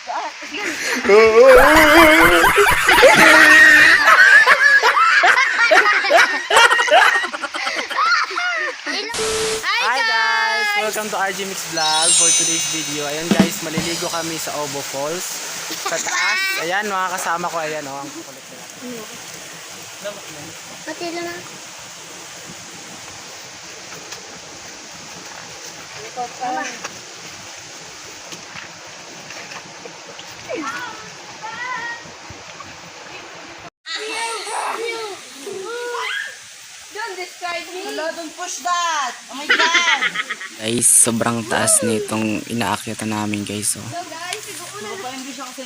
Hi guys! Welcome to RG Mix Vlog for today's video. Ayan guys, maliligo kami sa Obo Falls. Sa taas. Ayan, mga kasama ko. Ayan, ang kukulit nila. Pati lang na. Don't describe me. Hello, don't push that. Oh my God. Guys, sobrang taas nitong inaakyatan namin guys. Oh. So guys, siguro na. Parang hindi siya kasi,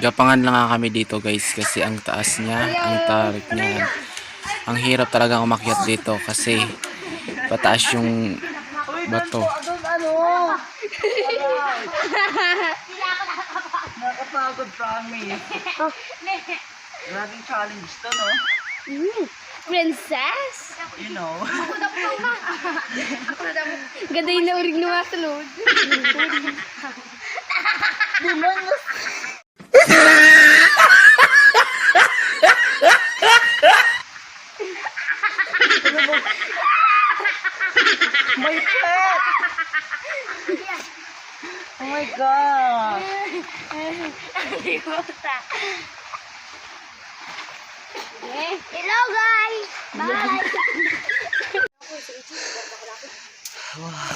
Gapangan lang nga kami dito guys kasi ang taas niya, ang tarik niya. Ang hirap talaga umakyat dito kasi pataas yung bato. nakapagod promise. Maraming challenge to, no? Princess? You know. Ganda yung naurig na masalod. My pet! Oh my God. Hello guys! Bye!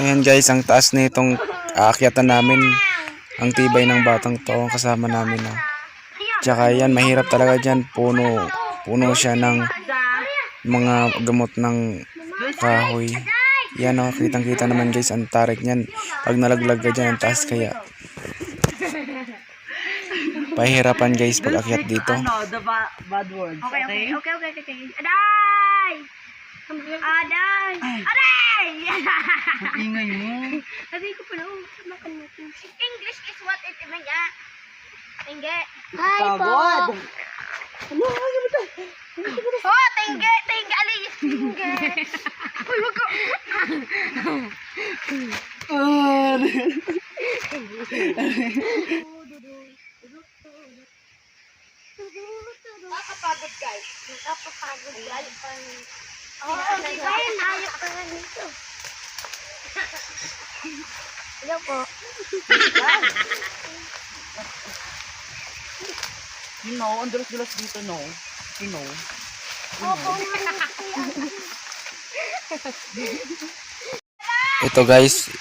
Ayan guys, ang taas nitong aakyatan namin. Ang tibay ng batang to ang kasama namin. Oh. Tsaka yan, mahirap talaga dyan. Puno siya ng mga gamot ng kahoy. Yan o, kitang-kita naman guys, ang tarik niyan. Pag nalaglag ka dyan, ang taas kaya. Pahirapan guys pag akyat dito. Ano, the bad words, okay? Okay. Aday! Aday! Aday! Ang ingay mo. Sabi ko pala, English is what it is nga. Tingge. Hi po. Pagod. Oh, tingge, ali. Tingge. Uy, wag ko. Nakapagod guys. Nakapagod guys. Oh, kaya nayok ka nga dito. Hello po. You know, ang dulas-dulas dito, no? You know. Opo. Ito guys,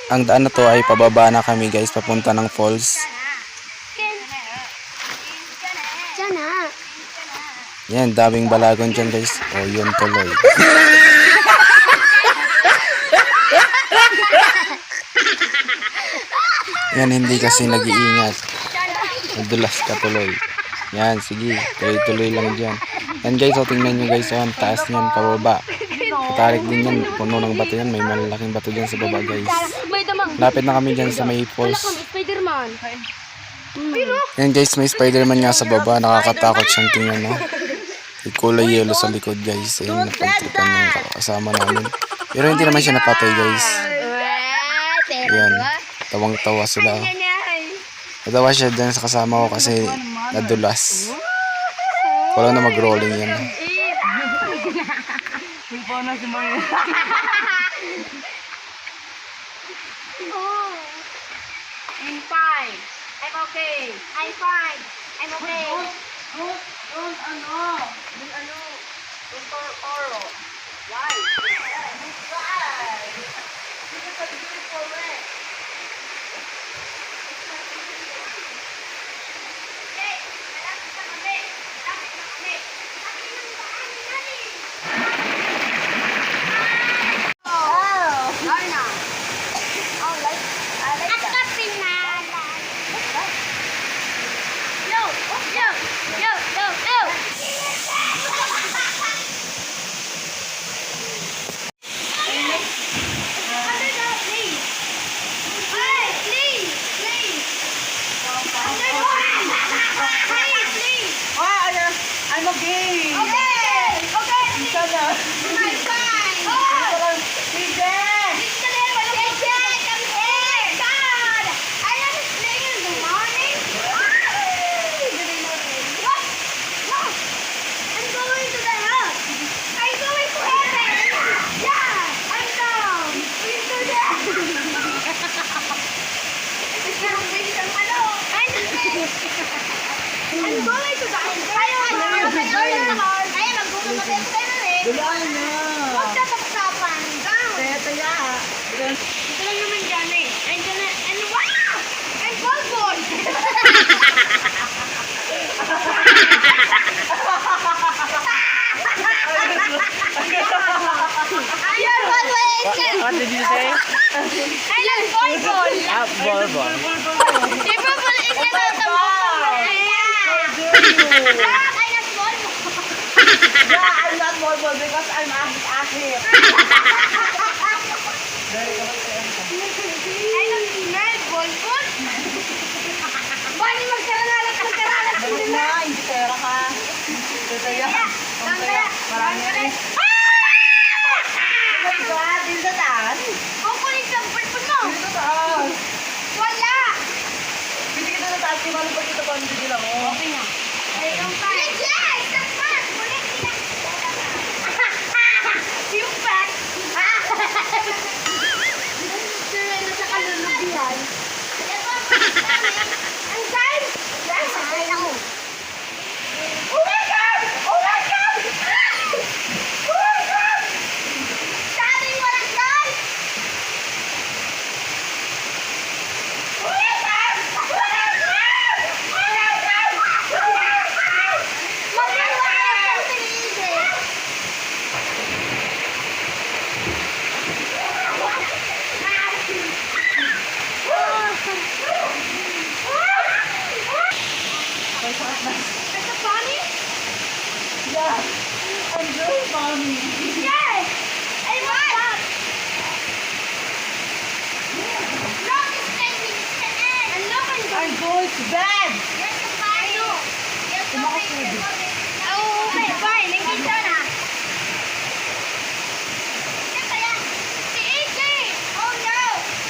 ang daan na to ay pababa na kami guys, papunta ng falls. Sana. Yan, daming balagon dyan guys. O, yun tuloy. Yan, hindi kasi nag-iingat. Nadulas ka tuloy. Yan, sige. Tuloy-tuloy lang dyan. Yan guys, o tingnan nyo guys. Ang taas niyan, pababa. Tarik din yan. Puno ng bato yan. May malaking bato dyan sa baba guys. May damang. Lapit na kami dyan sa may falls. Spider-Man. Yan guys, may Spider-Man nga sa baba. Nakakatakot siyang tingnan, no? May kulay yellow sa likod guys. Ayun, napagtipan ng kasama namin. Pero hindi naman siya napatay guys. Yan, tawang-tawa sila. Natawa siya dyan sa kasama ko kasi nadulas. Wala na mag-rolling yan. May paano si Maria. I'm fine. I'm okay. I'm fine. I'm okay. Don't ano? Don't oro. Why? Why? Because I'm beautiful, right? Wala na. Huwag ka tapsapan. Down. Taya. Ito lang naman dyan eh. And dyan na, and wow! And ball. Ayun, What did you say? Ayun, ball. Ball. Di ba baliin ka na ito? Ayun, ball. Yeah, I'm not ball because I'm ahit. Ayun, nerd, ball. Bali, magkaralan. Dali na, hindi pera ka. Taya. Marami na eh. Oh my God, din sa taas. Kukulit ang pulpul mo. Din sa taas. Wala. Hindi kita sa taas, kaya pag ito pa, hindi lang. Okay na. Ayun pa. Yes! Ang pat! Kulit sila. Yung pat. Sila na sa kalulubihan. Ang time! Yes! Ay, ako. Oh my God! Oh my God! Oh my God! Sabi mo lang doon! Oh my God! Oh my God! Oh my God! Magkakaroon ng tinigil. It's a bunny? Yeah, I'm very funny. Yes! And what's that? Look, it's taking the end. And look, I'm going to bed. there's a bunny. There's a bunny. Oh, okay, fine. Nandito na. Ito yan. Si AJ! Oh no!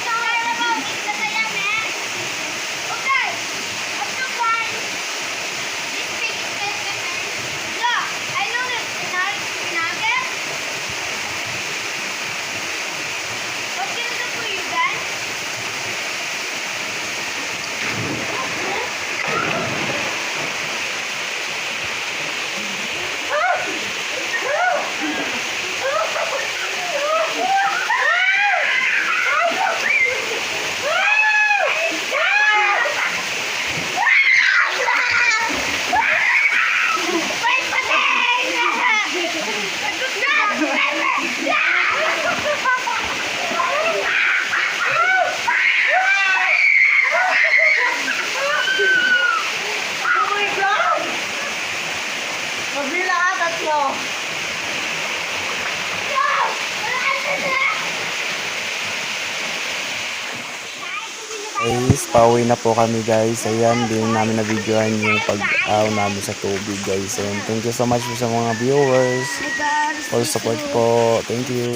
Sorry about it. Ito yan, man. Okay. I'm so fine. This pig is taken, man. Look, I know this nugget. What can I do for you, guys? Oh my God! Mabila ka, tatlo. Guys, pauwi na po kami guys. Ayan, din namin na-videohan yung pag-aw namin sa tubig guys. And thank you so much po sa mga viewers. For support po. Thank you.